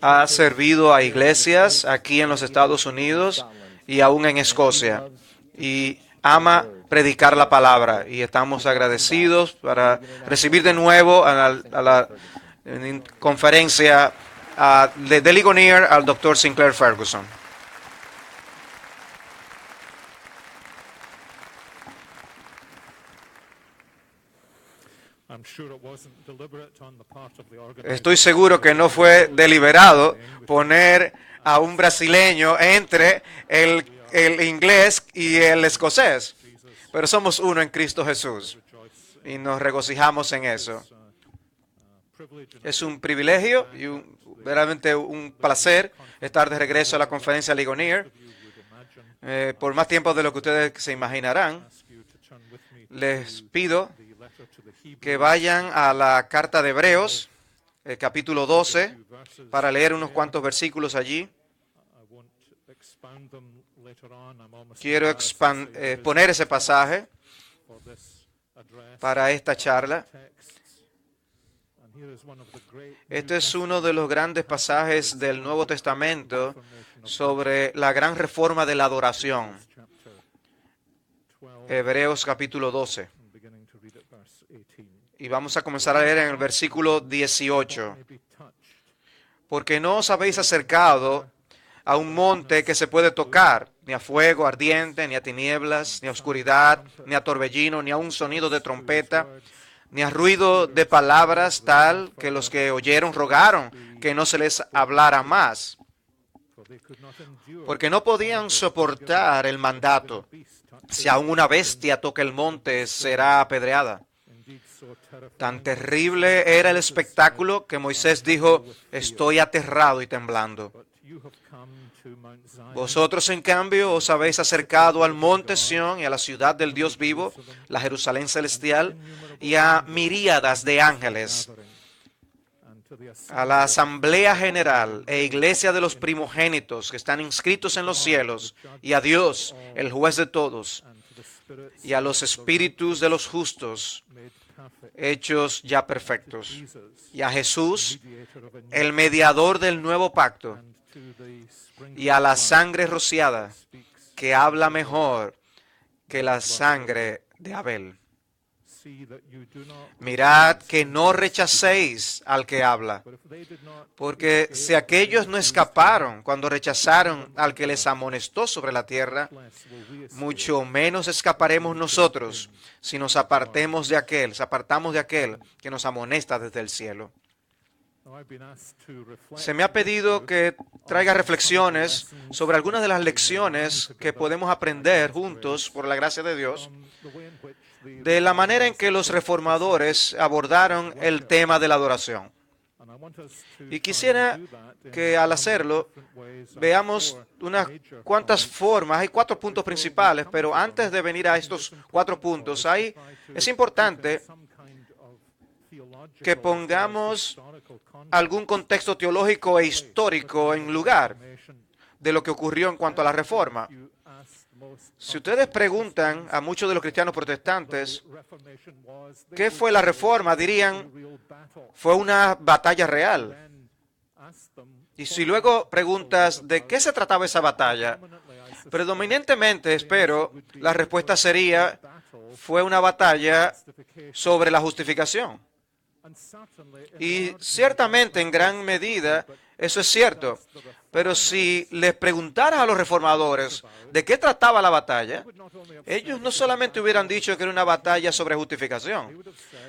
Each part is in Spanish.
Ha servido a iglesias aquí en los Estados Unidos y aún en Escocia. Y ama predicar la palabra. Y estamos agradecidos para recibir de nuevo a la conferencia de Ligonier al Dr. Sinclair Ferguson. Estoy seguro que no fue deliberado poner a un brasileño entre el inglés y el escocés, pero somos uno en Cristo Jesús y nos regocijamos en eso. Es un privilegio y verdaderamente un placer estar de regreso a la conferencia Ligonier por más tiempo de lo que ustedes se imaginarán. Les pido que vayan a la carta de Hebreos, capítulo 12, para leer unos cuantos versículos allí. Quiero exponer ese pasaje para esta charla. Este es uno de los grandes pasajes del Nuevo Testamento sobre la gran reforma de la adoración. Hebreos capítulo 12. Y vamos a comenzar a leer en el versículo 18. Porque no os habéis acercado a un monte que se puede tocar, ni a fuego ardiente, ni a tinieblas, ni a oscuridad, ni a torbellino, ni a un sonido de trompeta, ni a ruido de palabras tal que los que oyeron rogaron que no se les hablara más, porque no podían soportar el mandato. Si aún una bestia toca el monte, será apedreada. Tan terrible era el espectáculo que Moisés dijo: estoy aterrado y temblando. Vosotros, en cambio, os habéis acercado al monte Sión y a la ciudad del Dios vivo, la Jerusalén celestial, y a miríadas de ángeles, a la asamblea general e iglesia de los primogénitos que están inscritos en los cielos, y a Dios, el juez de todos, y a los espíritus de los justos, hechos ya perfectos, y a Jesús, el mediador del nuevo pacto, y a la sangre rociada, que habla mejor que la sangre de Abel. Mirad que no rechacéis al que habla, porque si aquellos no escaparon cuando rechazaron al que les amonestó sobre la tierra, mucho menos escaparemos nosotros si nos apartamos de aquel que nos amonesta desde el cielo. Se me ha pedido que traiga reflexiones sobre algunas de las lecciones que podemos aprender juntos, por la gracia de Dios, de la manera en que los reformadores abordaron el tema de la adoración. Y quisiera que al hacerlo veamos unas cuantas formas. Hay 4 puntos principales, pero antes de venir a estos 4 puntos, es importante que pongamos algún contexto teológico e histórico en lugar de lo que ocurrió en cuanto a la reforma. Si ustedes preguntan a muchos de los cristianos protestantes ¿qué fue la reforma?, dirían, fue una batalla real. Y si luego preguntas ¿de qué se trataba esa batalla?, predominantemente, espero, la respuesta sería, fue una batalla sobre la justificación. Y ciertamente, en gran medida, eso es cierto. Pero si les preguntaras a los reformadores de qué trataba la batalla, ellos no solamente hubieran dicho que era una batalla sobre justificación,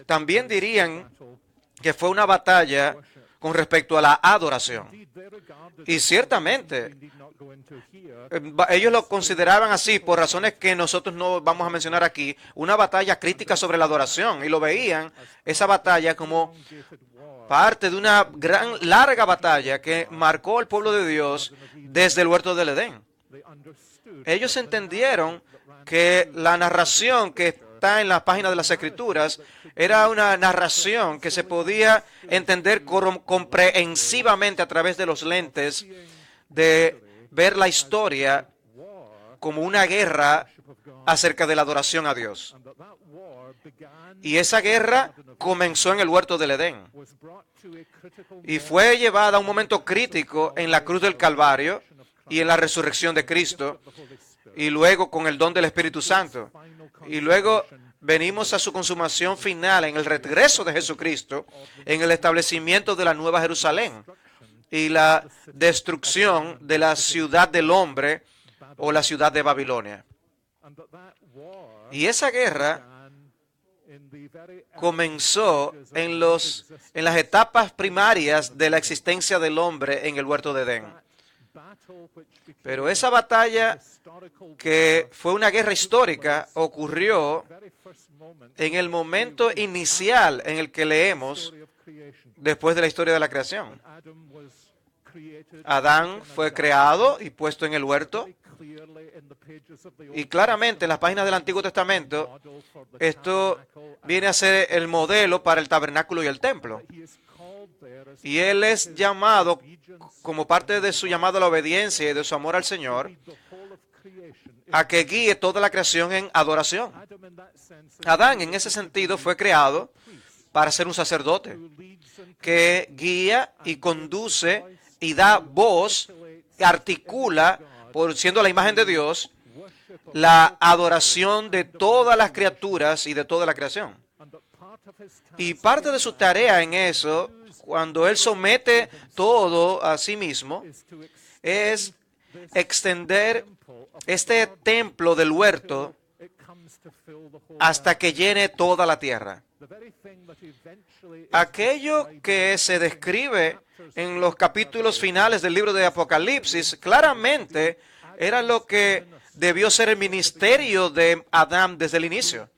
también dirían que fue una batalla con respecto a la adoración. Y ciertamente, ellos lo consideraban así por razones que nosotros no vamos a mencionar aquí, una batalla crítica sobre la adoración, y lo veían, esa batalla, como parte de una larga batalla que marcó al pueblo de Dios desde el huerto del Edén. Ellos entendieron que la narración que está en las páginas de las Escrituras era una narración que se podía entender comprehensivamente a través de los lentes de ver la historia como una guerra acerca de la adoración a Dios. Y esa guerra comenzó en el huerto del Edén y fue llevada a un momento crítico en la cruz del Calvario y en la resurrección de Cristo, y luego con el don del Espíritu Santo. Y luego venimos a su consumación final en el regreso de Jesucristo, en el establecimiento de la Nueva Jerusalén y la destrucción de la ciudad del hombre o la ciudad de Babilonia. Y esa guerra comenzó en las etapas primarias de la existencia del hombre en el huerto de Edén. Pero esa batalla, que fue una guerra histórica, ocurrió en el momento inicial en el que leemos después de la historia de la creación. Adán fue creado y puesto en el huerto, y claramente en las páginas del Antiguo Testamento esto viene a ser el modelo para el tabernáculo y el templo. Y él es llamado, como parte de su llamado a la obediencia y de su amor al Señor, a que guíe toda la creación en adoración. Adán, en ese sentido, fue creado para ser un sacerdote que guía y conduce y da voz, articula, siendo la imagen de Dios, la adoración de todas las criaturas y de toda la creación. Y parte de su tarea en eso, cuando él somete todo a sí mismo, es extender este templo del huerto hasta que llene toda la tierra. Aquello que se describe en los capítulos finales del libro de Apocalipsis, claramente era lo que debió ser el ministerio de Adán desde el inicio,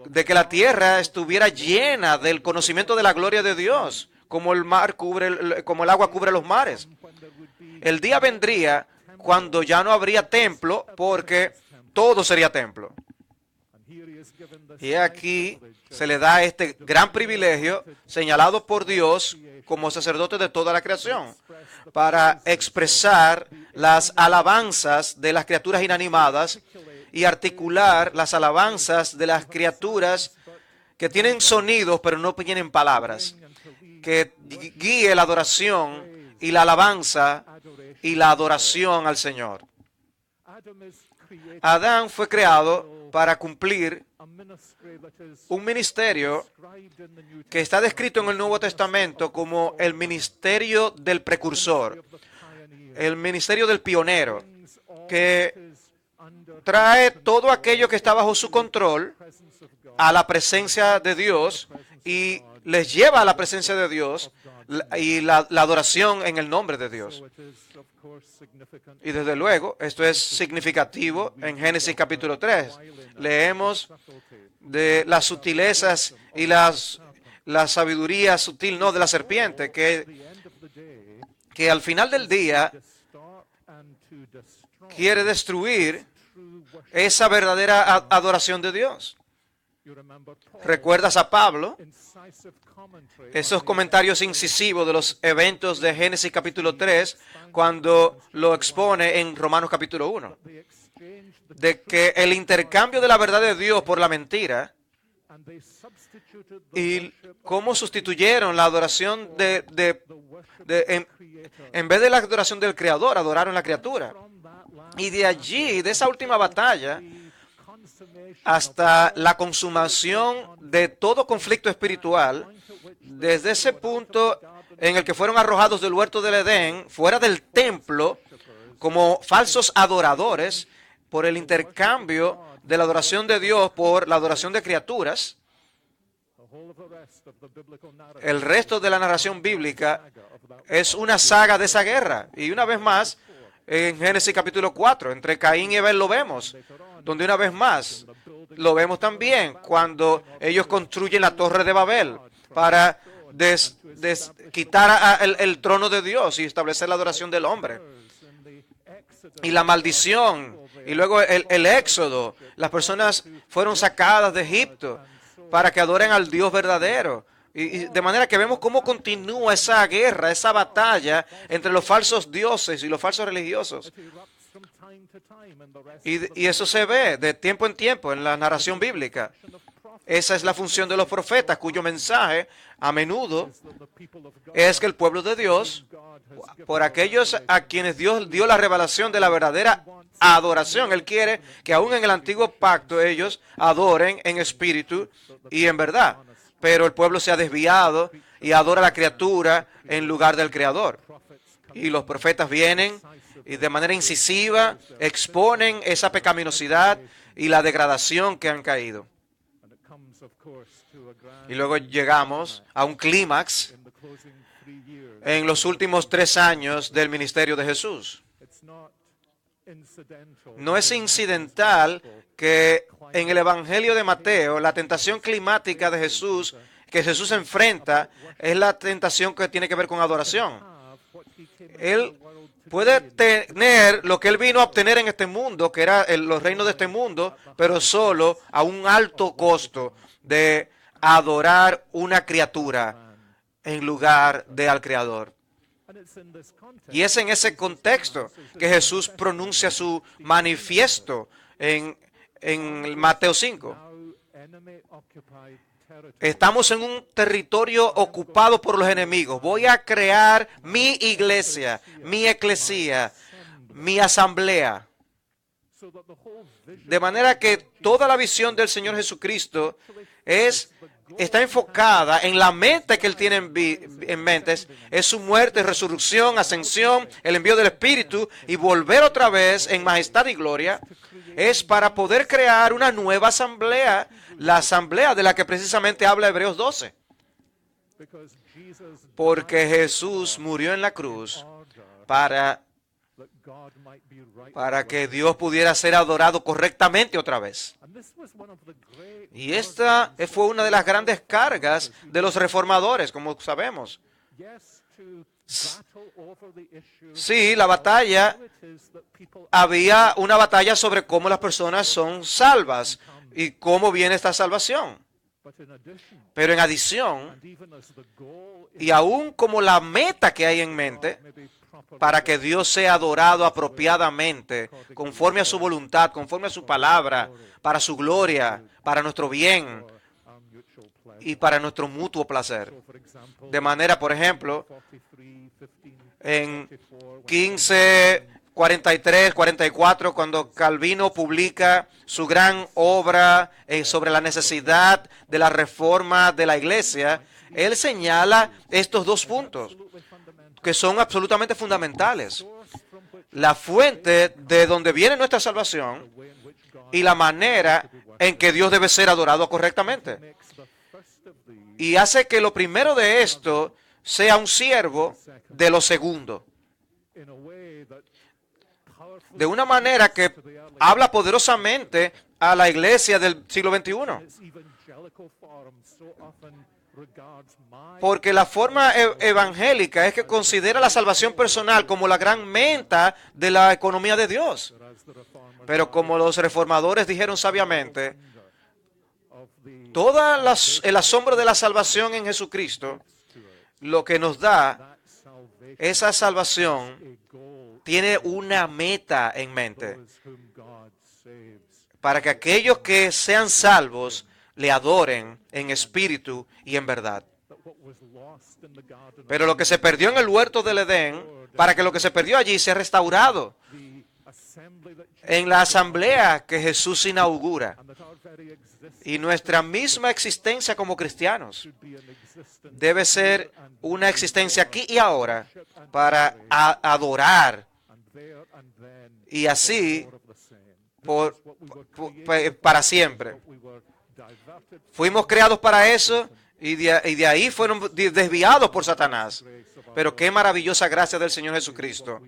de que la tierra estuviera llena del conocimiento de la gloria de Dios, como el agua cubre los mares. El día vendría cuando ya no habría templo, porque todo sería templo. Y aquí se le da este gran privilegio señalado por Dios como sacerdote de toda la creación, para expresar las alabanzas de las criaturas inanimadas y articular las alabanzas de las criaturas que tienen sonidos pero no tienen palabras, que guíe la adoración y la alabanza y la adoración al Señor. Adán fue creado para cumplir un ministerio que está descrito en el Nuevo Testamento como el ministerio del precursor, el ministerio del pionero, que trae todo aquello que está bajo su control a la presencia de Dios y les lleva a la presencia de Dios y la adoración en el nombre de Dios. Y desde luego, esto es significativo en Génesis capítulo 3. Leemos de las sutilezas y la sabiduría sutil, no, de la serpiente, que al final del día quiere destruir esa verdadera adoración de Dios. ¿Recuerdas a Pablo? Esos comentarios incisivos de los eventos de Génesis capítulo 3, cuando lo expone en Romanos capítulo 1, de que el intercambio de la verdad de Dios por la mentira, y cómo sustituyeron la adoración en vez de la adoración del Creador, adoraron la criatura. Y de allí, de esa última batalla, hasta la consumación de todo conflicto espiritual, desde ese punto en el que fueron arrojados del huerto del Edén, fuera del templo, como falsos adoradores, por el intercambio de la adoración de Dios por la adoración de criaturas, el resto de la narración bíblica es una saga de esa guerra. Y una vez más, en Génesis capítulo 4, entre Caín y Abel lo vemos, donde una vez más lo vemos también cuando ellos construyen la torre de Babel para quitar el trono de Dios y establecer la adoración del hombre. Y la maldición, y luego el éxodo. Las personas fueron sacadas de Egipto para que adoren al Dios verdadero. Y de manera que vemos cómo continúa esa guerra, esa batalla entre los falsos dioses y los falsos religiosos. Y eso se ve de tiempo en tiempo en la narración bíblica. Esa es la función de los profetas, cuyo mensaje a menudo es que el pueblo de Dios, por aquellos a quienes Dios dio la revelación de la verdadera adoración, Él quiere que aún en el antiguo pacto ellos adoren en espíritu y en verdad. Pero el pueblo se ha desviado y adora a la criatura en lugar del Creador. Y los profetas vienen y de manera incisiva exponen esa pecaminosidad y la degradación que han caído. Y luego llegamos a un clímax en los últimos 3 años del ministerio de Jesús. No es incidental que en el Evangelio de Mateo la tentación climática de Jesús, que Jesús enfrenta, es la tentación que tiene que ver con adoración. Él puede tener lo que Él vino a obtener en este mundo, que era los reinos de este mundo, pero solo a un alto costo de adorar una criatura en lugar de al Creador. Y es en ese contexto que Jesús pronuncia su manifiesto en Mateo 5. Estamos en un territorio ocupado por los enemigos. Voy a crear mi iglesia, mi eclesía, mi asamblea. De manera que toda la visión del Señor Jesucristo está enfocada en la mente que Él tiene en mente. Es su muerte, resurrección, ascensión, el envío del Espíritu y volver otra vez en majestad y gloria. Es para poder crear una nueva asamblea, la asamblea de la que precisamente habla Hebreos 12. Porque Jesús murió en la cruz para que Dios pudiera ser adorado correctamente otra vez. Y esta fue una de las grandes cargas de los reformadores, como sabemos. Sí, la batalla, había una batalla sobre cómo las personas son salvas y cómo viene esta salvación. Pero en adición, y aún como la meta que hay en mente, para que Dios sea adorado apropiadamente, conforme a su voluntad, conforme a su palabra, para su gloria, para nuestro bien y para nuestro mutuo placer. De manera, por ejemplo, en 1543, 44, cuando Calvino publica su gran obra sobre la necesidad de la reforma de la iglesia, él señala estos 2 puntos que son absolutamente fundamentales. La fuente de donde viene nuestra salvación y la manera en que Dios debe ser adorado correctamente. Y hace que lo primero de esto sea un siervo de lo segundo. De una manera que habla poderosamente a la iglesia del siglo XXI. Porque la forma evangélica es que considera la salvación personal como la gran meta de la economía de Dios. Pero como los reformadores dijeron sabiamente, todo el asombro de la salvación en Jesucristo, lo que nos da, esa salvación tiene una meta en mente. Para que aquellos que sean salvos le adoren en espíritu y en verdad. Pero lo que se perdió en el huerto del Edén, para que lo que se perdió allí sea restaurado en la asamblea que Jesús inaugura. Y nuestra misma existencia como cristianos debe ser una existencia aquí y ahora para adorar. Y así para siempre. Fuimos creados para eso y de ahí fueron desviados por Satanás. Pero qué maravillosa gracia del Señor Jesucristo.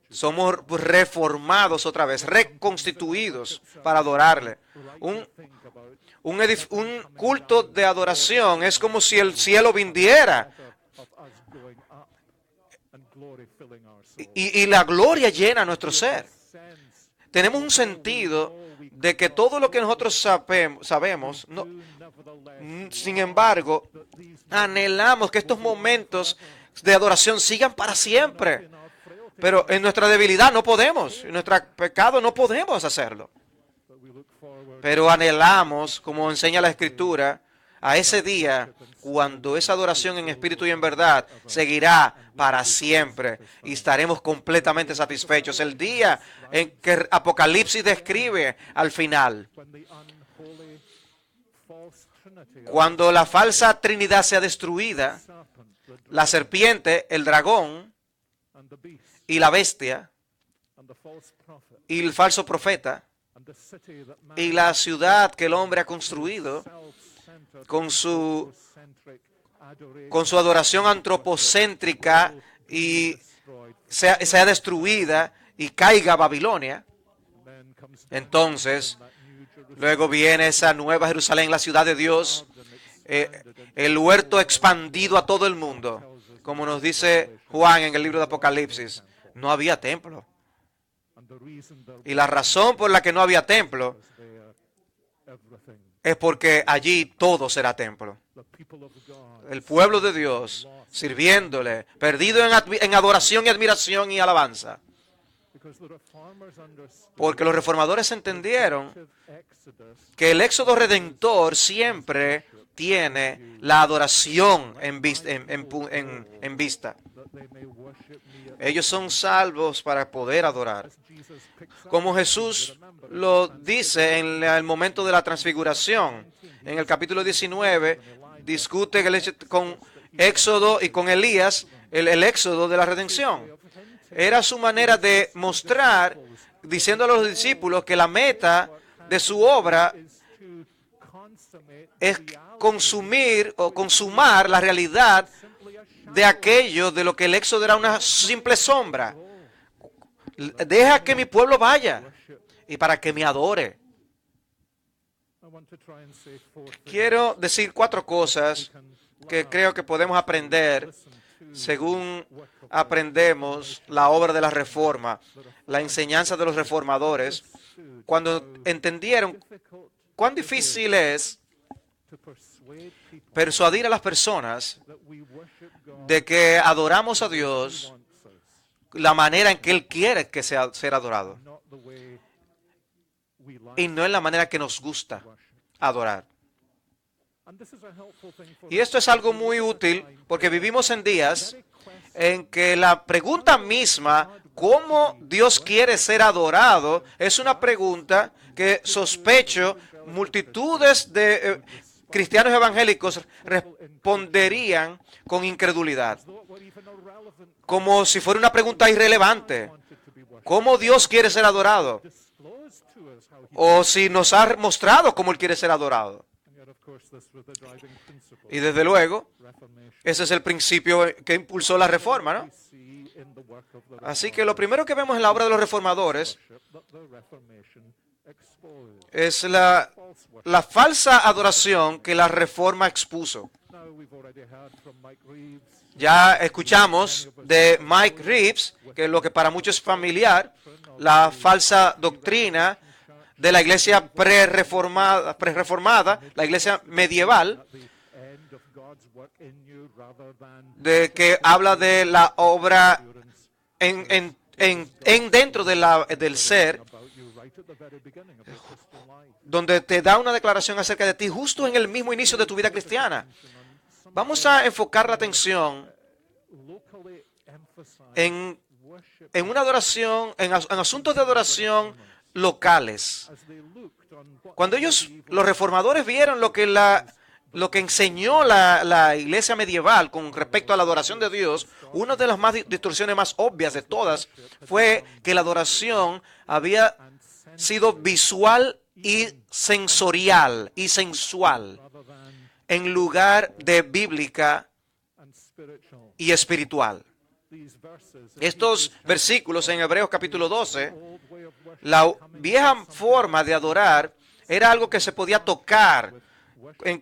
Somos reformados otra vez, reconstituidos para adorarle. Un culto de adoración es como si el cielo viniera y la gloria llena nuestro ser. Tenemos un sentido de que todo lo que nosotros sabemos, sin embargo, anhelamos que estos momentos de adoración sigan para siempre. Pero en nuestra debilidad no podemos, en nuestro pecado no podemos hacerlo. Pero anhelamos, como enseña la Escritura, a ese día cuando esa adoración en espíritu y en verdad seguirá para siempre y estaremos completamente satisfechos. El día en que Apocalipsis describe al final, cuando la falsa Trinidad sea destruida, la serpiente, el dragón y la bestia y el falso profeta y la ciudad que el hombre ha construido con su adoración antropocéntrica y sea destruida y caiga a Babilonia, entonces luego viene esa nueva Jerusalén, la ciudad de Dios, el huerto expandido a todo el mundo. Como nos dice Juan en el libro de Apocalipsis, no había templo. Y la razón por la que no había templo es porque allí todo será templo. El pueblo de Dios, sirviéndole, perdido en adoración y admiración y alabanza. Porque los reformadores entendieron que el éxodo redentor siempre tiene la adoración en vista. Ellos son salvos para poder adorar. Como Jesús lo dice en el momento de la transfiguración, en el capítulo 19, discute con Éxodo y con Elías el éxodo de la redención. Era su manera de mostrar, diciendo a los discípulos que la meta de su obra es consumir o consumar la realidad de aquello de lo que el éxodo era una simple sombra. Deja que mi pueblo vaya y para que me adore. Quiero decir 4 cosas que creo que podemos aprender según aprendemos la obra de la Reforma, la enseñanza de los reformadores, cuando entendieron cuán difícil es persuadir a las personas de que adoramos a Dios la manera en que Él quiere que sea ser adorado y no en la manera que nos gusta adorar. Y esto es algo muy útil porque vivimos en días en que la pregunta misma, ¿cómo Dios quiere ser adorado?, es una pregunta que sospecho multitudes de cristianos evangélicos responderían con incredulidad, como si fuera una pregunta irrelevante. ¿Cómo Dios quiere ser adorado? O si nos ha mostrado cómo Él quiere ser adorado. Y desde luego, ese es el principio que impulsó la Reforma, ¿no? Así que lo primero que vemos en la obra de los reformadores es la falsa adoración que la Reforma expuso. Ya escuchamos de Mike Reeves, que es lo que para muchos es familiar, la falsa doctrina de la iglesia prerreformada, la iglesia medieval, de que habla de la obra dentro del ser, donde te da una declaración acerca de ti justo en el mismo inicio de tu vida cristiana. Vamos a enfocar la atención en una adoración, en asuntos de adoración locales. Cuando los reformadores vieron lo que enseñó la iglesia medieval con respecto a la adoración de Dios, una de las distorsiones más obvias de todas fue que la adoración había sido visual y sensorial y sensual en lugar de bíblica y espiritual. Estos versículos en Hebreos capítulo 12, la vieja forma de adorar era algo que se podía tocar en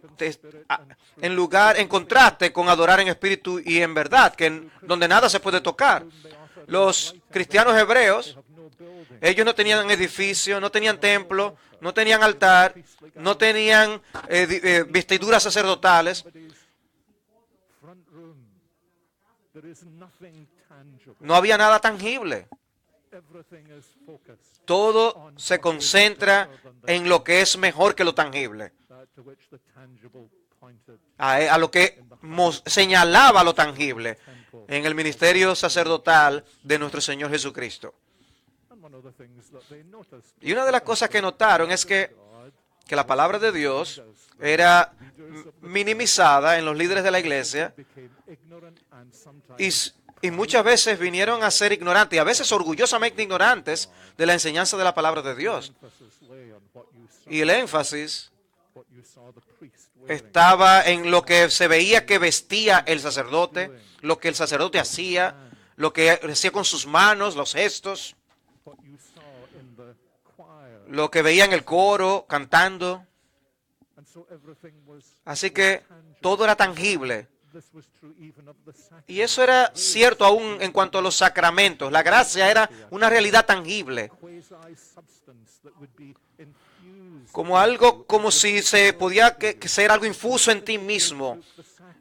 contraste con adorar en espíritu y en verdad, donde nada se puede tocar. Los cristianos hebreos, ellos no tenían edificio, no tenían templo, no tenían altar, no tenían vestiduras sacerdotales. No había nada tangible. Todo se concentra en lo que es mejor que lo tangible, a lo que señalaba lo tangible en el ministerio sacerdotal de nuestro Señor Jesucristo. Y una de las cosas que notaron es que la palabra de Dios era minimizada en los líderes de la iglesia y muchas veces vinieron a ser ignorantes y a veces orgullosamente ignorantes de la enseñanza de la palabra de Dios. Y el énfasis estaba en lo que se veía que vestía el sacerdote, lo que el sacerdote hacía, lo que hacía con sus manos, los gestos, lo que veía en el coro, cantando. Así que todo era tangible. Y eso era cierto aún en cuanto a los sacramentos. La gracia era una realidad tangible. Como algo, como si se podía ser algo infuso en ti mismo.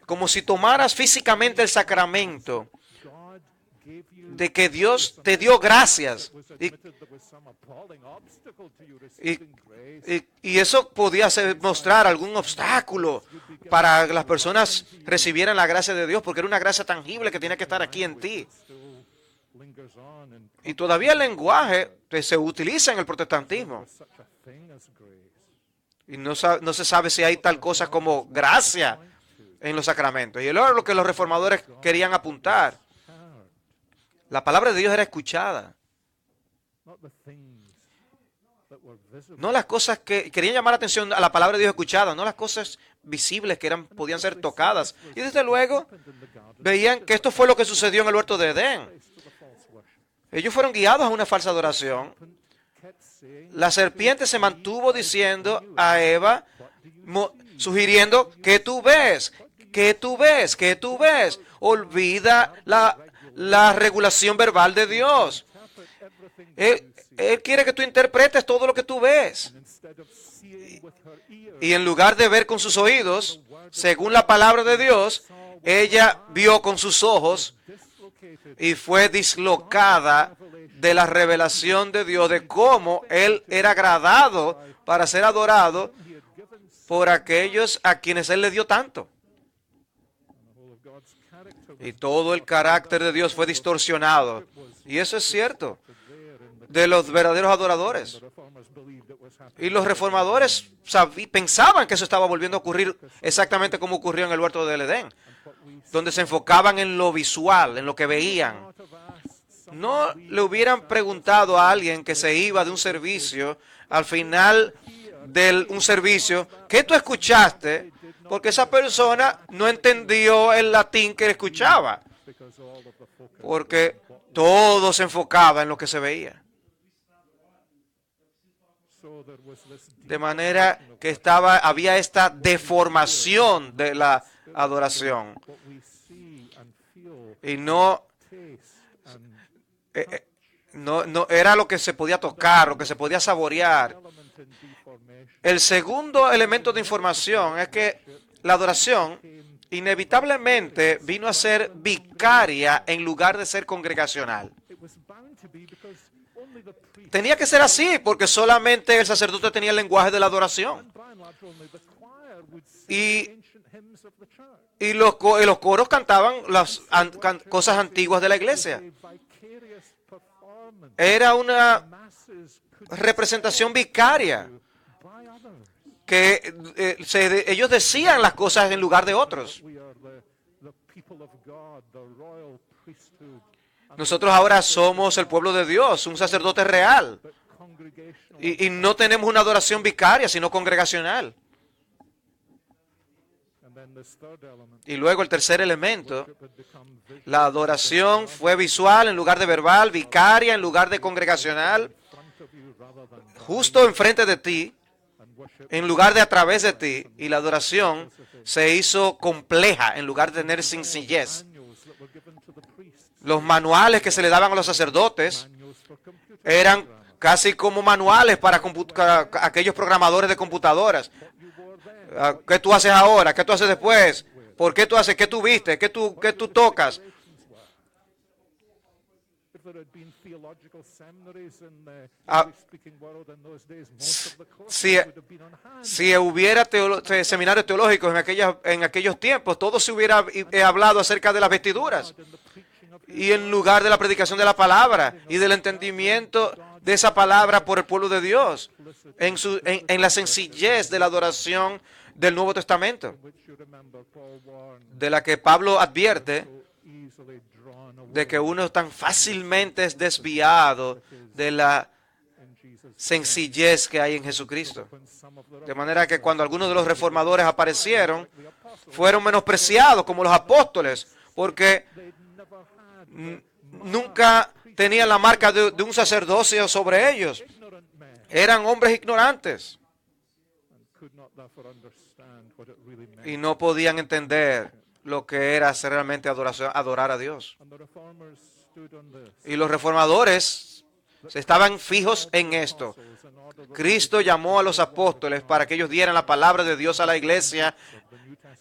Como si tomaras físicamente el sacramento de que Dios te dio gracias. Y eso podía mostrar algún obstáculo para que las personas recibieran la gracia de Dios, porque era una gracia tangible que tiene que estar aquí en ti. Y todavía el lenguaje que se utiliza en el protestantismo. Y no se sabe si hay tal cosa como gracia en los sacramentos. Y eso es lo que los reformadores querían apuntar. La palabra de Dios era escuchada. No las cosas que querían llamar la atención a la palabra de Dios escuchada, no las cosas visibles que podían ser tocadas. Y desde luego veían que esto fue lo que sucedió en el huerto de Edén. Ellos fueron guiados a una falsa adoración. La serpiente se mantuvo diciendo a Eva, sugiriendo, ¿qué tú ves? ¿Qué tú ves? ¿Qué tú ves? Olvida la regulación verbal de Dios. Él quiere que tú interpretes todo lo que tú ves. Y en lugar de ver con sus oídos, según la palabra de Dios, ella vio con sus ojos y fue dislocada de la revelación de Dios, de cómo Él era agradado para ser adorado por aquellos a quienes Él le dio tanto. Y todo el carácter de Dios fue distorsionado. Y eso es cierto de los verdaderos adoradores. Y los reformadores pensaban que eso estaba volviendo a ocurrir exactamente como ocurrió en el huerto del Edén, donde se enfocaban en lo visual, en lo que veían. No le hubieran preguntado a alguien que se iba de un servicio, al final de un servicio, ¿qué tú escuchaste? Porque esa persona no entendió el latín que escuchaba, porque todo se enfocaba en lo que se veía. De manera que había esta deformación de la adoración. Y no era lo que se podía tocar, lo que se podía saborear. El segundo elemento de información es que la adoración inevitablemente vino a ser vicaria en lugar de ser congregacional. Tenía que ser así, porque solamente el sacerdote tenía el lenguaje de la adoración. Y los coros cantaban las cosas antiguas de la iglesia. Era una representación vicaria, que ellos decían las cosas en lugar de otros. Nosotros ahora somos el pueblo de Dios, un sacerdote real. Y no tenemos una adoración vicaria, sino congregacional. Y luego el tercer elemento, la adoración fue visual en lugar de verbal, vicaria en lugar de congregacional, justo enfrente de ti, en lugar de a través de ti. Y la adoración se hizo compleja en lugar de tener sencillez. Los manuales que se le daban a los sacerdotes eran casi como manuales para aquellos programadores de computadoras. ¿Qué tú haces ahora? ¿Qué tú haces después? ¿Por qué tú haces? ¿Qué tú viste? ¿Qué tú tocas? Si hubiera seminarios teológicos en aquellos tiempos, todo se hubiera hablado acerca de las vestiduras. Y en lugar de la predicación de la palabra y del entendimiento de esa palabra por el pueblo de Dios, en la sencillez de la adoración del Nuevo Testamento, de la que Pablo advierte de que uno tan fácilmente es desviado de la sencillez que hay en Jesucristo. De manera que cuando algunos de los reformadores aparecieron, fueron menospreciados como los apóstoles, porque nunca tenían la marca de un sacerdocio sobre ellos. Eran hombres ignorantes y no podían entender lo que era realmente adorar a Dios. Y los reformadores estaban fijos en esto. Cristo llamó a los apóstoles para que ellos dieran la palabra de Dios a la iglesia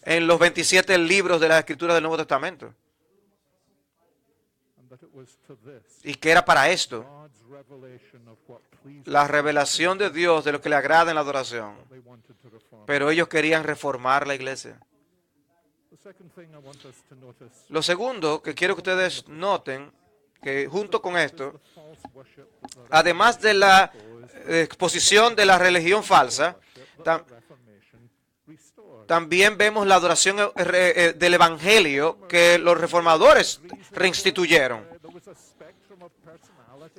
en los 27 libros de la Escritura del Nuevo Testamento. Y que era para esto, la revelación de Dios de lo que le agrada en la adoración. Pero ellos querían reformar la iglesia. Lo segundo que quiero que ustedes noten, que junto con esto, además de la exposición de la religión falsa, también vemos la adoración del Evangelio que los reformadores reinstituyeron.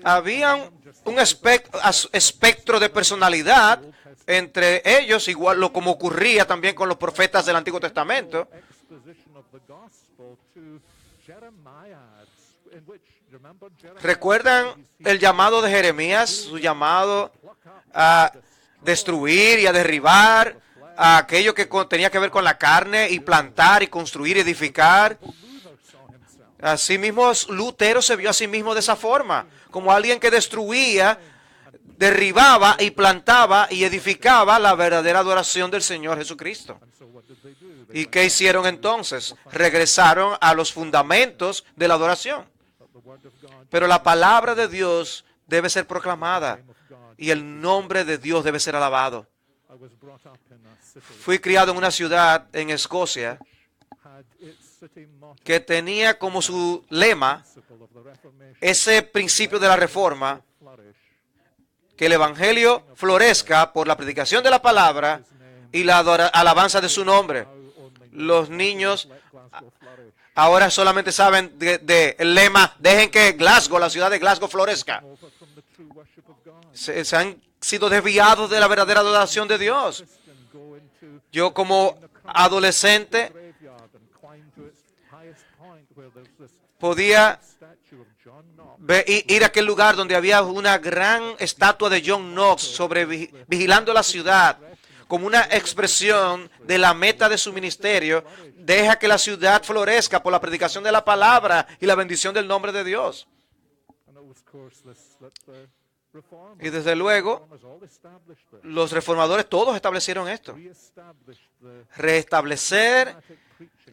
Había un espectro de personalidad entre ellos, igual como ocurría también con los profetas del Antiguo Testamento. ¿Recuerdan el llamado de Jeremías? Su llamado a destruir y a derribar a aquello que tenía que ver con la carne y plantar y construir y edificar. Asimismo, Lutero se vio a sí mismo de esa forma, como alguien que destruía, derribaba y plantaba y edificaba la verdadera adoración del Señor Jesucristo. ¿Y qué hicieron entonces? Regresaron a los fundamentos de la adoración. Pero la palabra de Dios debe ser proclamada y el nombre de Dios debe ser alabado. Fui criado en una ciudad en Escocia que tenía como su lema ese principio de la Reforma, que el Evangelio florezca por la predicación de la palabra y la alabanza de su nombre. Los niños ahora solamente saben el lema, dejen que Glasgow, la ciudad de Glasgow, florezca. Se han sido desviados de la verdadera adoración de Dios. Yo como adolescente podía ir a aquel lugar donde había una gran estatua de John Knox vigilando la ciudad, como una expresión de la meta de su ministerio. Deja que la ciudad florezca por la predicación de la palabra y la bendición del nombre de Dios. Y desde luego, los reformadores todos establecieron esto. Restablecer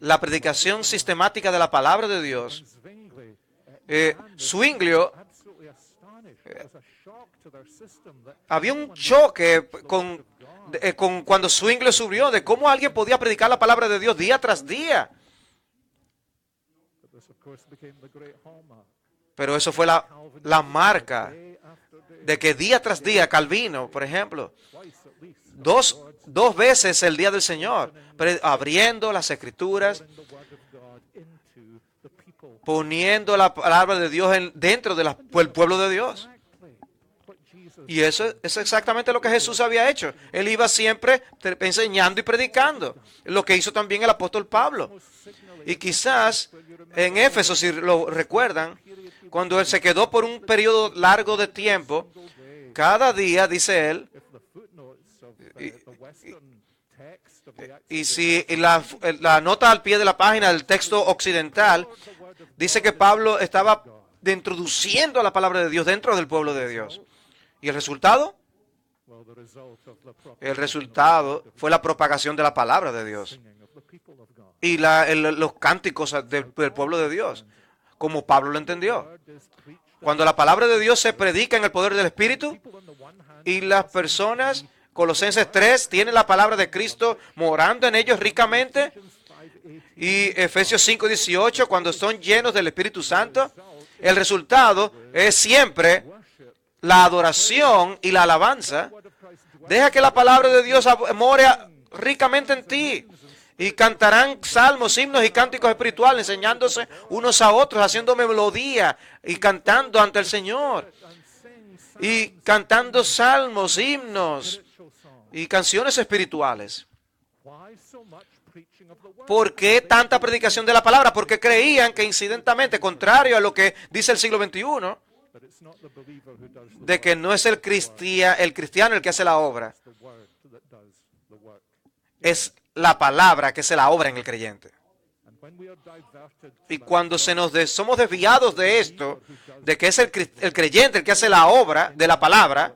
la predicación sistemática de la palabra de Dios. Zwinglio, había un choque cuando Zwinglio subió de cómo alguien podía predicar la palabra de Dios día tras día. Pero eso fue la marca de que día tras día, Calvino, por ejemplo, dos veces el día del Señor, abriendo las Escrituras, poniendo la palabra de Dios dentro del pueblo de Dios. Y eso es exactamente lo que Jesús había hecho. Él iba siempre enseñando y predicando, lo que hizo también el apóstol Pablo. Y quizás en Éfeso, si lo recuerdan, cuando él se quedó por un periodo largo de tiempo, cada día, dice él, y si la nota al pie de la página del texto occidental, dice que Pablo estaba introduciendo la palabra de Dios dentro del pueblo de Dios. ¿Y el resultado? El resultado fue la propagación de la palabra de Dios y los cánticos del pueblo de Dios. como Pablo lo entendió. Cuando la palabra de Dios se predica en el poder del Espíritu y las personas, Colosenses 3, tienen la palabra de Cristo morando en ellos ricamente, y Efesios 5:18, cuando son llenos del Espíritu Santo, el resultado es siempre la adoración y la alabanza. Deja que la palabra de Dios more ricamente en ti. Y cantarán salmos, himnos y cánticos espirituales, enseñándose unos a otros, haciendo melodía y cantando ante el Señor. Y cantando salmos, himnos y canciones espirituales. ¿Por qué tanta predicación de la palabra? Porque creían que incidentalmente, contrario a lo que dice el siglo XXI, de que no es el cristiano el que hace la obra, es la palabra que hace la obra en el creyente. Y cuando somos desviados de esto, de que es el creyente el que hace la obra de la palabra,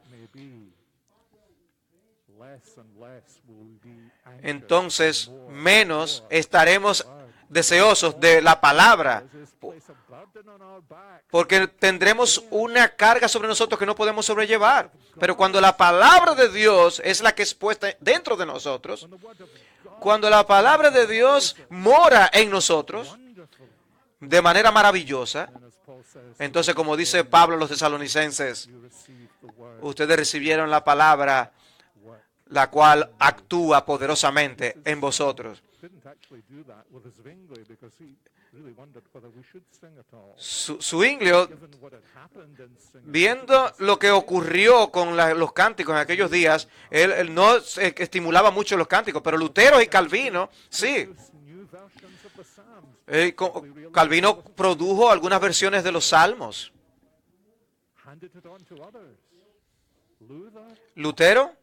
entonces menos estaremos deseosos de la palabra, porque tendremos una carga sobre nosotros que no podemos sobrellevar. Pero cuando la palabra de Dios es la que es puesta dentro de nosotros, cuando la palabra de Dios mora en nosotros de manera maravillosa, entonces, como dice Pablo a los tesalonicenses, ustedes recibieron la palabra, la cual actúa poderosamente en vosotros. Zwinglio, viendo lo que ocurrió con los cánticos en aquellos días, él no estimulaba mucho los cánticos, pero Lutero y Calvino, sí. Calvino produjo algunas versiones de los salmos. Lutero,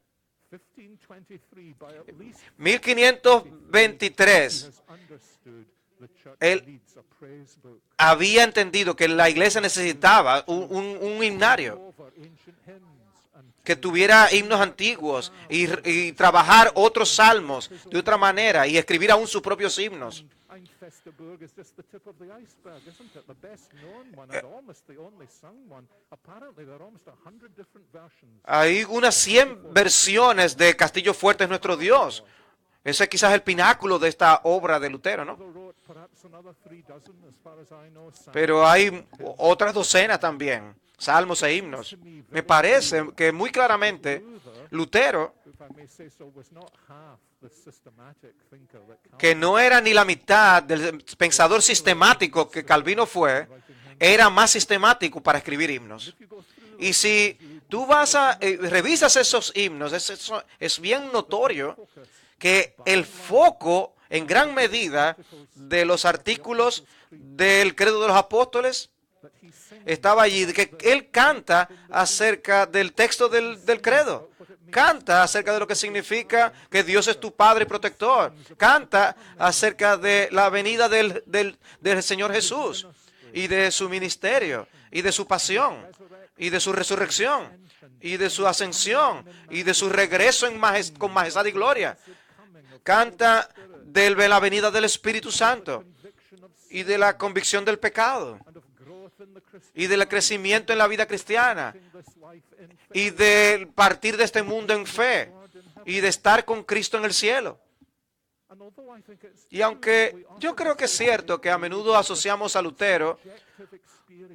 1523, él había entendido que la iglesia necesitaba un himnario que tuviera himnos antiguos y trabajar otros salmos de otra manera y escribir aún sus propios himnos. Hay unas 100 versiones de Castillo Fuerte es nuestro Dios. Ese es quizás el pináculo de esta obra de Lutero, ¿no? Pero hay otras docenas también, salmos e himnos. Me parece que muy claramente Lutero, que no era ni la mitad del pensador sistemático que Calvino fue, era más sistemático para escribir himnos. Y si tú revisas esos himnos, es bien notorio que el foco, en gran medida, de los artículos del Credo de los Apóstoles estaba allí, que él canta acerca del texto del Credo. Canta acerca de lo que significa que Dios es tu Padre y protector. Canta acerca de la venida del Señor Jesús y de su ministerio y de su pasión y de su resurrección y de su ascensión y de su regreso con majestad y gloria. Canta de la venida del Espíritu Santo y de la convicción del pecado y del crecimiento en la vida cristiana y de partir de este mundo en fe y de estar con Cristo en el cielo. Y aunque yo creo que es cierto que a menudo asociamos a Lutero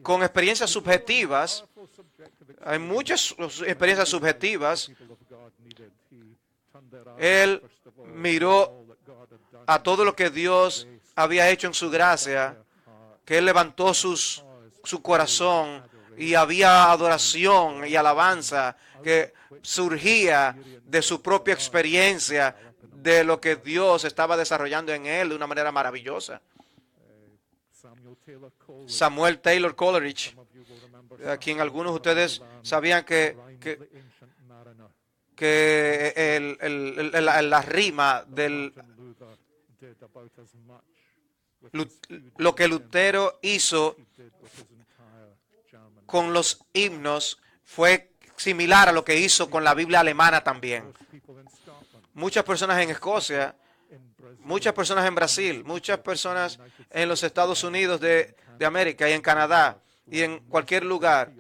con experiencias subjetivas, hay muchas experiencias subjetivas, él miró a todo lo que Dios había hecho en su gracia, que él levantó su corazón y había adoración y alabanza que surgía de su propia experiencia de lo que Dios estaba desarrollando en él de una manera maravillosa. Samuel Taylor Coleridge, a quien algunos de ustedes sabían que la rima lo que Lutero hizo con los himnos fue similar a lo que hizo con la Biblia alemana también. Muchas personas en Escocia, muchas personas en Brasil, muchas personas en los Estados Unidos de América y en Canadá y en cualquier lugar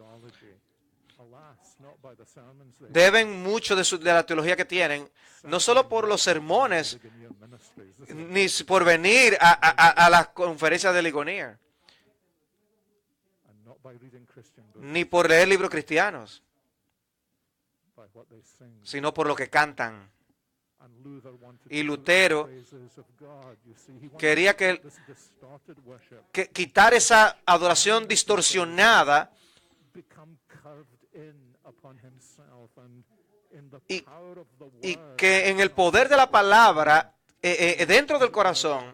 deben mucho de la teología que tienen, no solo por los sermones, ni por venir a las conferencias de Ligonier, ni por leer libros cristianos, sino por lo que cantan. Y Lutero quería que quitar esa adoración distorsionada y que en el poder de la palabra, dentro del corazón,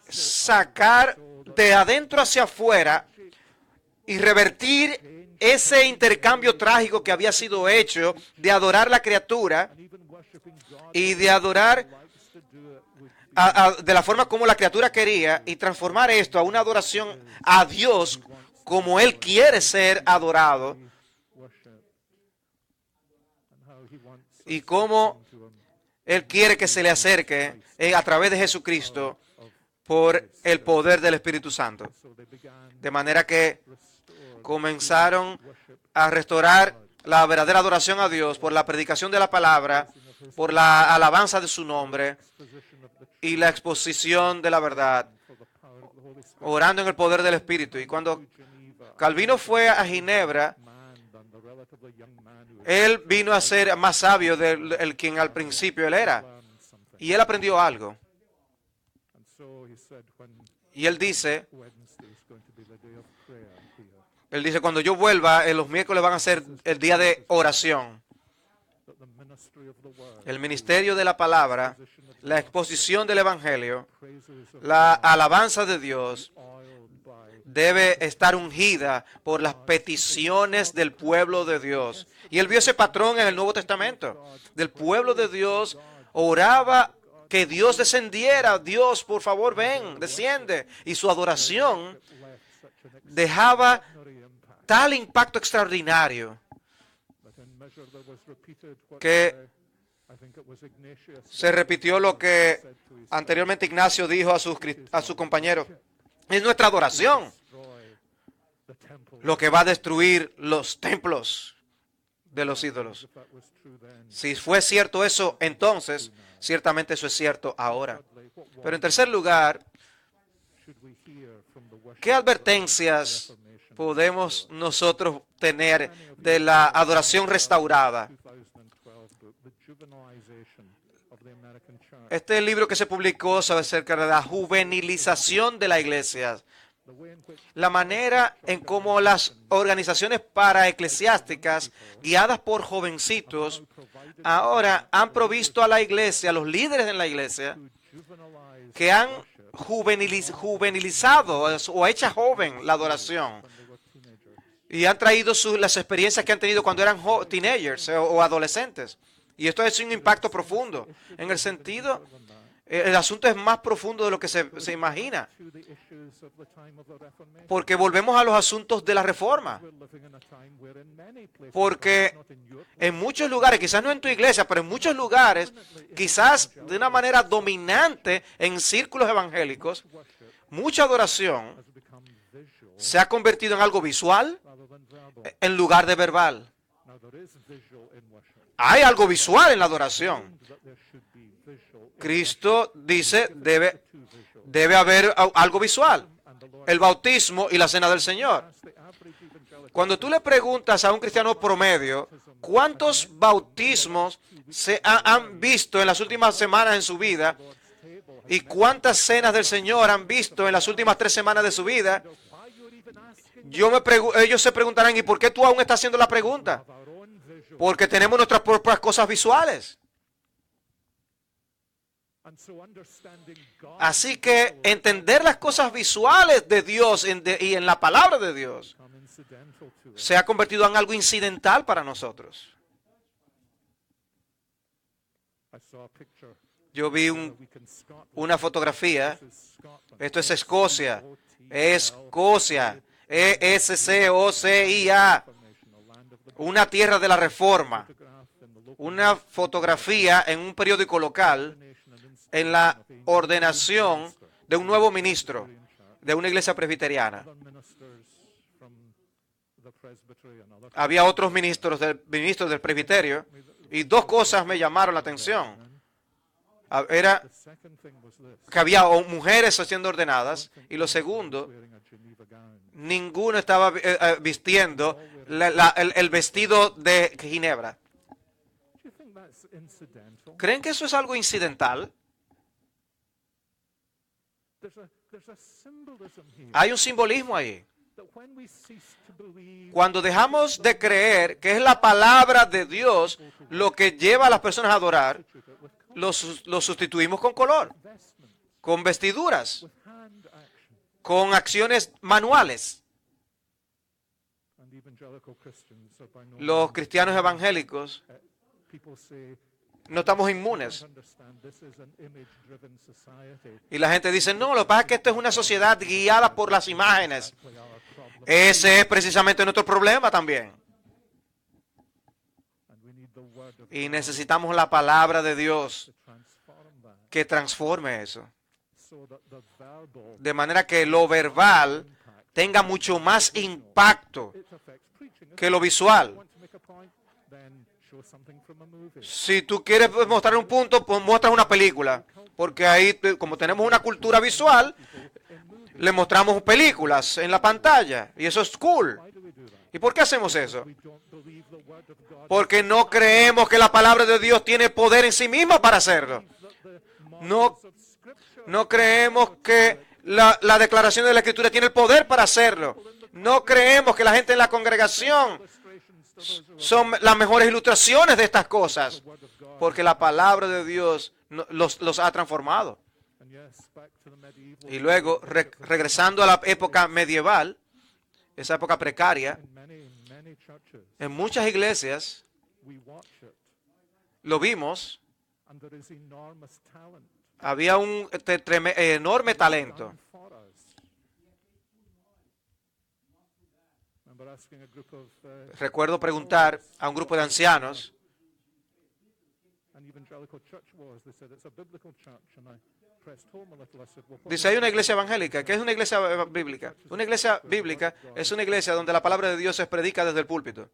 sacar de adentro hacia afuera y revertir ese intercambio trágico que había sido hecho de adorar la criatura y de adorar de la forma como la criatura quería y transformar esto a una adoración a Dios como Él quiere ser adorado y como Él quiere que se le acerque a través de Jesucristo por el poder del Espíritu Santo. De manera que comenzaron a restaurar la verdadera adoración a Dios por la predicación de la palabra, por la alabanza de su nombre y la exposición de la verdad, orando en el poder del Espíritu. Y cuando Calvino fue a Ginebra, él vino a ser más sabio del quien al principio él era. Y él aprendió algo. Y él dice, cuando yo vuelva, los miércoles van a ser el día de oración. El ministerio de la palabra, la exposición del evangelio, la alabanza de Dios debe estar ungida por las peticiones del pueblo de Dios. Y él vio ese patrón en el Nuevo Testamento. Del pueblo de Dios oraba que Dios descendiera. Dios, por favor, ven, desciende. Y su adoración dejaba tal impacto extraordinario que se repitió lo que anteriormente Ignacio dijo a sus compañeros. Es nuestra adoración lo que va a destruir los templos de los ídolos. Si fue cierto eso entonces, ciertamente eso es cierto ahora. Pero en tercer lugar, ¿qué advertencias podemos nosotros tener de la adoración restaurada? Este libro que se publicó sobre acerca de la juvenilización de la iglesia, la manera en cómo las organizaciones paraeclesiásticas guiadas por jovencitos ahora han provisto a la iglesia, a los líderes en la iglesia, que han juvenilizado o hecha joven la adoración y han traído las experiencias que han tenido cuando eran teenagers o adolescentes. Y esto es un impacto profundo. En el sentido, el asunto es más profundo de lo que se imagina. Porque volvemos a los asuntos de la reforma. Porque en muchos lugares, quizás no en tu iglesia, pero en muchos lugares, quizás de una manera dominante en círculos evangélicos, mucha adoración se ha convertido en algo visual en lugar de verbal. Hay algo visual en la adoración. Cristo dice, debe haber algo visual. El bautismo y la cena del Señor. Cuando tú le preguntas a un cristiano promedio, ¿cuántos bautismos se han visto en las últimas semanas en su vida? ¿Y cuántas cenas del Señor han visto en las últimas 3 semanas de su vida? Ellos se preguntarán, ¿y por qué tú aún estás haciendo la pregunta? Porque tenemos nuestras propias cosas visuales. Así que entender las cosas visuales de Dios y en la palabra de Dios se ha convertido en algo incidental para nosotros. Yo vi una fotografía. Esto es Escocia. Escocia. ESCOCIA. Una tierra de la Reforma. Una fotografía en un periódico local en la ordenación de un nuevo ministro de una iglesia presbiteriana. Había otros ministros del presbiterio y dos cosas me llamaron la atención. Era que había mujeres siendo ordenadas y lo segundo, ninguno estaba vistiendo el vestido de Ginebra. ¿Creen que eso es algo incidental? Hay un simbolismo ahí. Cuando dejamos de creer que es la palabra de Dios lo que lleva a las personas a adorar, lo sustituimos con color, con vestiduras, con acciones manuales. Los cristianos evangélicos no estamos inmunes. Y la gente dice, no, lo que pasa es que esto es una sociedad guiada por las imágenes. Ese es precisamente nuestro problema también. Y necesitamos la palabra de Dios que transforme eso. De manera que lo verbal tenga mucho más impacto que lo visual. Si tú quieres mostrar un punto, pues muestras una película. Porque ahí, como tenemos una cultura visual, le mostramos películas en la pantalla. Y eso es cool. ¿Y por qué hacemos eso? Porque no creemos que la palabra de Dios tiene poder en sí misma para hacerlo. No creemos que la declaración de la Escritura tiene el poder para hacerlo. No creemos que la gente en la congregación son las mejores ilustraciones de estas cosas. Porque la palabra de Dios los ha transformado. Y luego, regresando a la época medieval, esa época precaria, en muchas iglesias lo vimos, había un enorme talento. Recuerdo preguntar a un grupo de ancianos, dice, hay una iglesia evangélica. ¿Qué es una iglesia bíblica? Una iglesia bíblica es una iglesia donde la palabra de Dios se predica desde el púlpito.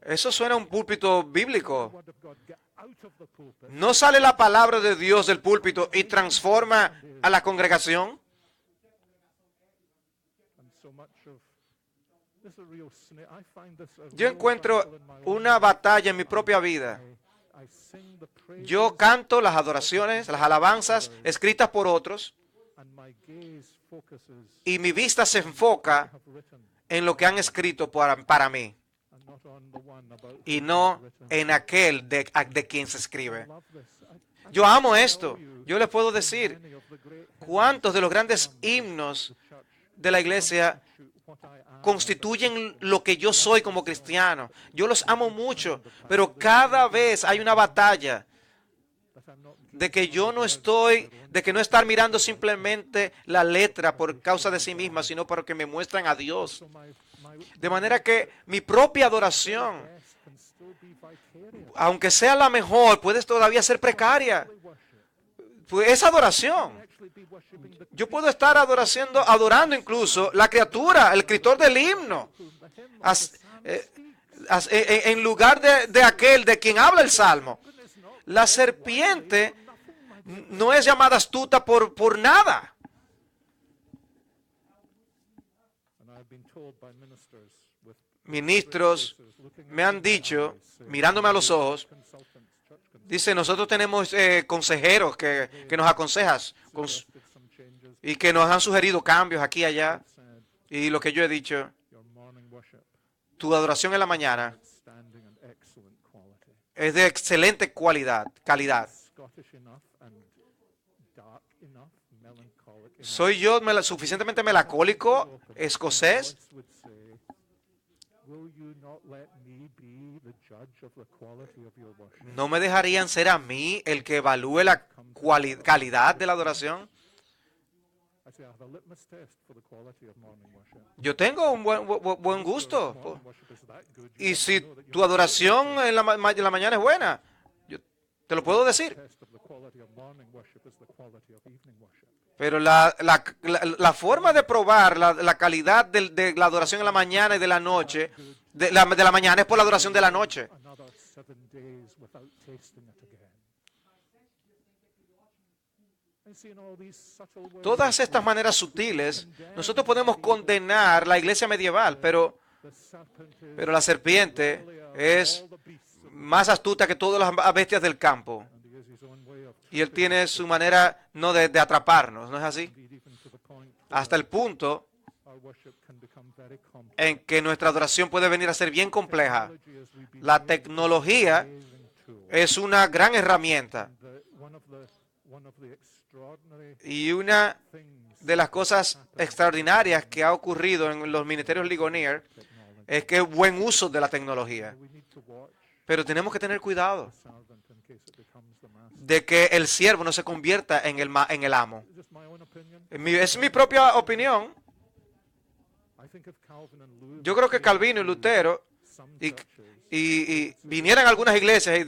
Eso suena a un púlpito bíblico. ¿No sale la palabra de Dios del púlpito y transforma a la congregación? Yo encuentro una batalla en mi propia vida. Yo canto las adoraciones, las alabanzas escritas por otros y mi vista se enfoca en lo que han escrito para mí y no en aquel de quien se escribe. Yo amo esto. Yo les puedo decir cuántos de los grandes himnos de la iglesia constituyen lo que yo soy como cristiano. Yo los amo mucho, pero cada vez hay una batalla de que no estar mirando simplemente la letra por causa de sí misma, sino porque me muestran a Dios. De manera que mi propia adoración, aunque sea la mejor, puede todavía ser precaria. Pues es adoración. Yo puedo estar adorando incluso la criatura, el escritor del himno, en lugar de aquel de quien habla el salmo. La serpiente no es llamada astuta por nada. Ministros me han dicho, mirándome a los ojos, dice, nosotros tenemos consejeros que nos aconsejan y que nos han sugerido cambios aquí y allá. Y lo que yo he dicho, tu adoración en la mañana es de excelente calidad. ¿Soy yo suficientemente melancólico, escocés? ¿No me dejarían ser a mí el que evalúe la calidad de la adoración? Yo tengo un buen gusto. Y si tu adoración en la mañana es buena, Te lo puedo decir. Pero la forma de probar la calidad de la adoración en la mañana y de la noche, de la mañana es por la adoración de la noche. Todas estas maneras sutiles, nosotros podemos condenar la iglesia medieval, pero la serpiente es más astuta que todas las bestias del campo. Y él tiene su manera no de atraparnos, ¿no es así? Hasta el punto en que nuestra adoración puede venir a ser bien compleja. La tecnología es una gran herramienta. Y una de las cosas extraordinarias que ha ocurrido en los ministerios Ligonier es que es buen uso de la tecnología. Pero tenemos que tener cuidado de que el siervo no se convierta en el amo. Es mi propia opinión. Yo creo que Calvino y Lutero y vinieran a algunas iglesias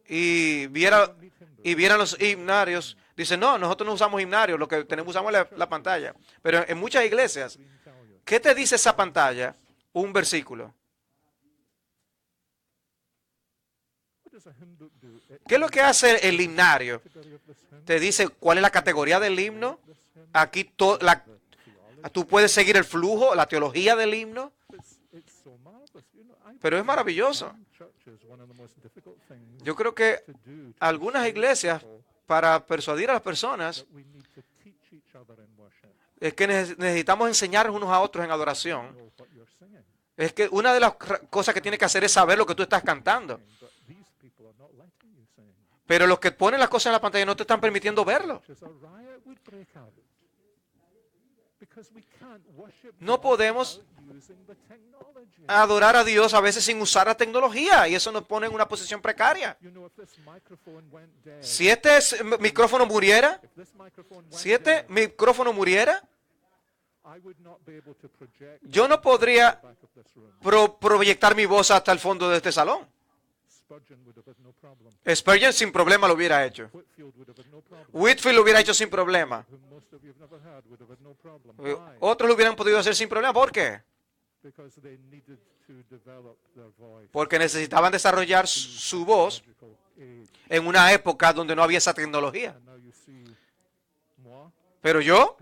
y vieran los himnarios. Dicen, no, nosotros no usamos himnarios, lo que usamos es la pantalla. Pero en muchas iglesias, ¿qué te dice esa pantalla? Un versículo. ¿Qué es lo que hace el himnario? Te dice cuál es la categoría del himno. Aquí tú puedes seguir el flujo, la teología del himno. Pero es maravilloso. Yo creo que algunas iglesias, para persuadir a las personas, es que necesitamos enseñar unos a otros en adoración. Es que una de las cosas que tienes que hacer es saber lo que tú estás cantando. Pero los que ponen las cosas en la pantalla no te están permitiendo verlo. No podemos adorar a Dios a veces sin usar la tecnología y eso nos pone en una posición precaria. Si este micrófono muriera, yo no podría proyectar mi voz hasta el fondo de este salón. Spurgeon sin problema lo hubiera hecho. Whitfield lo hubiera hecho sin problema. Otros lo hubieran podido hacer sin problema. ¿Por qué? Porque necesitaban desarrollar su voz en una época donde no había esa tecnología. Pero yo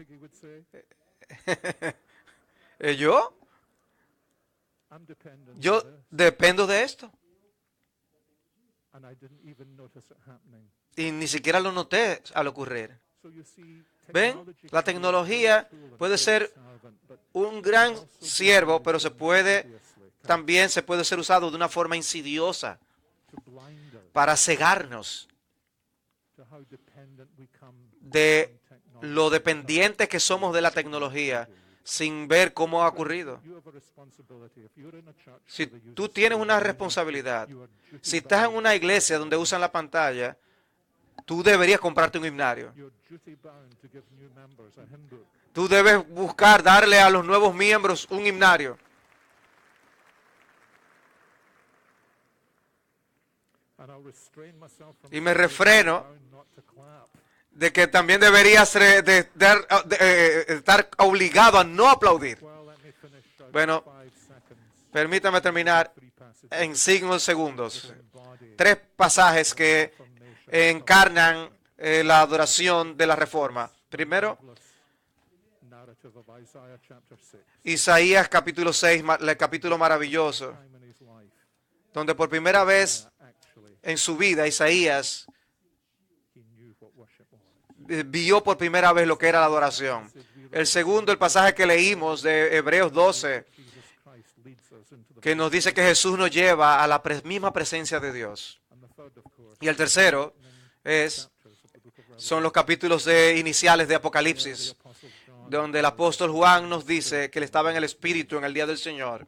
dependo de esto. Y ni siquiera lo noté al ocurrir. ¿Ven? La tecnología puede ser un gran siervo, pero también se puede ser usado de una forma insidiosa para cegarnos de lo dependientes que somos de la tecnología sin ver cómo ha ocurrido. Si tú tienes una responsabilidad, si estás en una iglesia donde usan la pantalla, tú deberías comprarte un himnario. Tú debes buscar darle a los nuevos miembros un himnario. Y me refreno de que también deberías estar obligado a no aplaudir. Bueno, permítame terminar en 5 segundos. 3 pasajes que encarnan la adoración de la Reforma. Primero, Isaías capítulo 6, el capítulo maravilloso, donde por primera vez en su vida Isaías vio por primera vez lo que era la adoración. El segundo, el pasaje que leímos de Hebreos 12, que nos dice que Jesús nos lleva a la misma presencia de Dios. Y el tercero son los capítulos iniciales de Apocalipsis, donde el apóstol Juan nos dice que él estaba en el Espíritu en el día del Señor.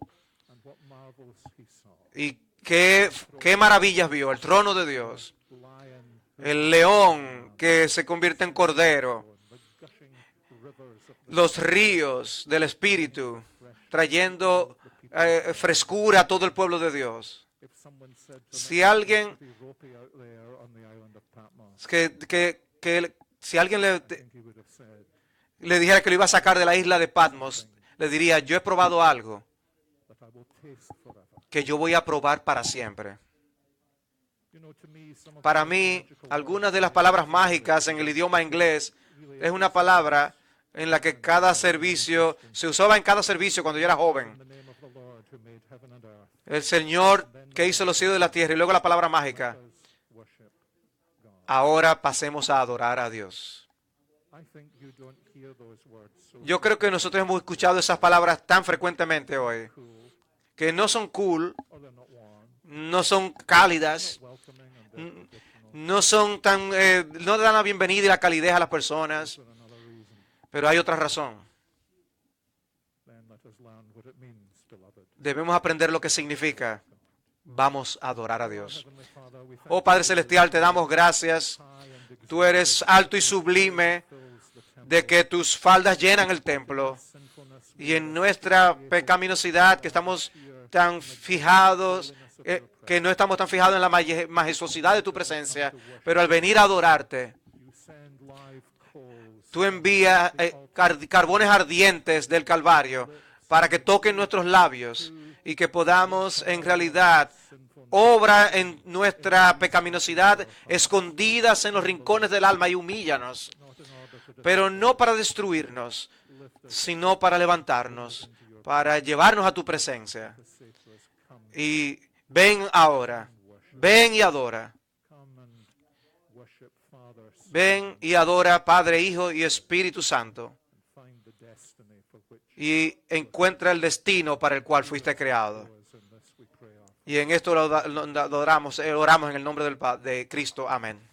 Y qué maravillas vio: el trono de Dios, el león que se convierte en cordero, los ríos del Espíritu trayendo frescura a todo el pueblo de Dios. Si alguien que si alguien le dijera que lo iba a sacar de la isla de Patmos, le diría, yo he probado algo que yo voy a probar para siempre. Para mí, algunas de las palabras mágicas en el idioma inglés es una palabra en la que cada servicio, se usaba en cada servicio cuando yo era joven. El Señor que hizo los cielos y la tierra, y luego la palabra mágica. Ahora pasemos a adorar a Dios. Yo creo que nosotros hemos escuchado esas palabras tan frecuentemente hoy, que no son cool, no son cálidas, no son tan, no dan la bienvenida y la calidez a las personas, pero hay otra razón. Debemos aprender lo que significa. Vamos a adorar a Dios. Oh Padre Celestial, te damos gracias. Tú eres alto y sublime, de que tus faldas llenan el templo. Y en nuestra pecaminosidad, que estamos tan fijados, que no estamos tan fijados en la majestuosidad de tu presencia, pero al venir a adorarte, tú envías carbones ardientes del Calvario para que toquen nuestros labios y que podamos en realidad obra en nuestra pecaminosidad escondidas en los rincones del alma y humíllanos, pero no para destruirnos, sino para levantarnos, para llevarnos a tu presencia. Y ven ahora, ven y adora. Ven y adora Padre, Hijo y Espíritu Santo. Y encuentra el destino para el cual fuiste creado. Y en esto oramos en el nombre de Cristo. Amén.